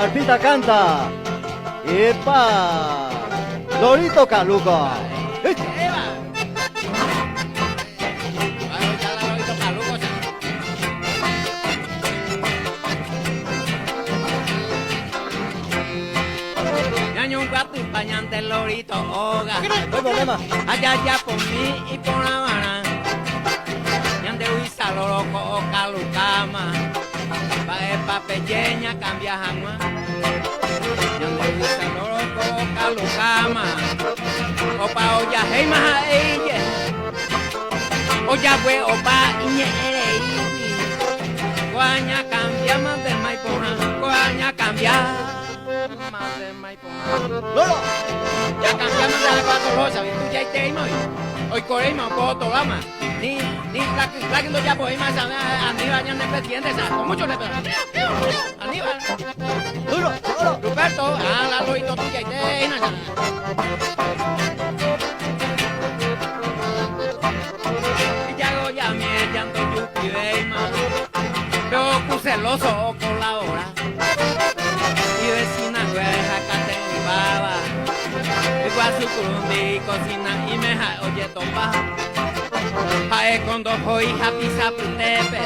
La arpita canta. ¡Epa! Lorito Caluco. Un gato y pañante el lorito hoga. No hay problema. Allá ya por mí y por la Habana. Yande huiza loroco o calucama. Pa pequeña cambia jamás. Yande huiza loroco o calucama. Opa oya hey maja eye. Oya we opa iñe ere iwi. Guaña cambia más de maipona. Guaña cambia. Loro. Ya cambiamos de la cuatro rosas, tú ya te imo hoy corremos por todo lama. Ni plaquendo ya por ahí más Aníbal ya no es presidente, con mucho respeto. Aníbal. Duro, duro. Ruperto, la loito tú ya te imo. Y ya goya me llanto yuki veima. Pero cu celoso colabora. Y vecina güeja cate mi baba. Igual su curundi cocina y me ja oye topa. Jae con dos hijas pisa putepe.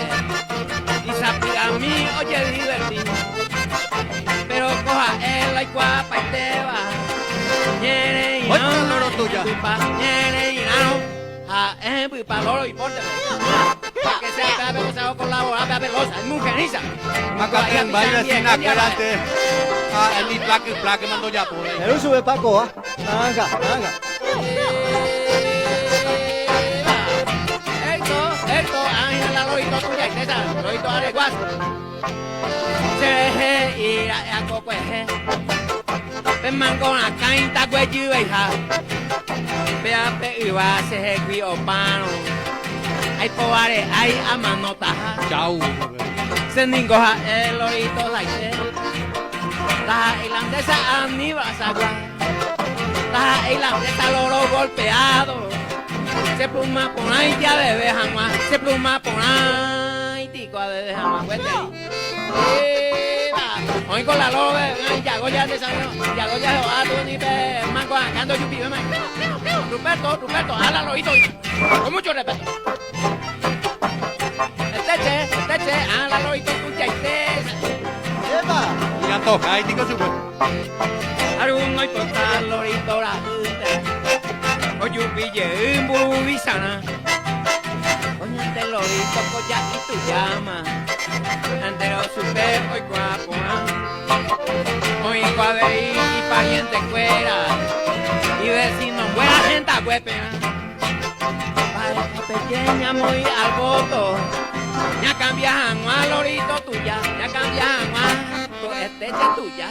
Y sapi a mí oye divertido. Pero coja él y guapa y te va. Ñere y no, loro tuya. Ñere y no. Ja, pipa loro y porte. Para que sea pepe se va a colaborar, pepe losa, es mujeriza. Acá en baile sin adelante. El ni plaque mandó ya por ahí. El uso de Paco, ¿ah? Naranja, naranja. Esto, ángel la lorito tuya, y esa, lorito areguas. Se y a coco eje. Ven mango a cainta güey veja. Vea pe iba se je o pano. Ay poare, ay amanota. Chau. Se ningoja el lorito laite. La irlandesa Aníbal Sagua. La irlandesa loro golpeado. Se pluma por ahí ya bebé jamás. Se pluma por ahí tico a bebé jamás. Hoy con la loro ya goya de San ya goya de Oato ni pe mango acando yupi ve man. Ruperto, ala lorito. Con mucho respeto. Teche, ala lorito tuya y ¡Epa! Ya toca, ahí tico su cuerpo. Arun hoy total lorito la oye pille un burubisana. Oye ante lorito coya y tu llama. Entero supe hoy guapona. Hoy cuadre y pariente fuera. Y vecino buena gente huepena. Para pequeña muy al voto. Ya cambian a lorito tuya. Ya cambian a tu tuya.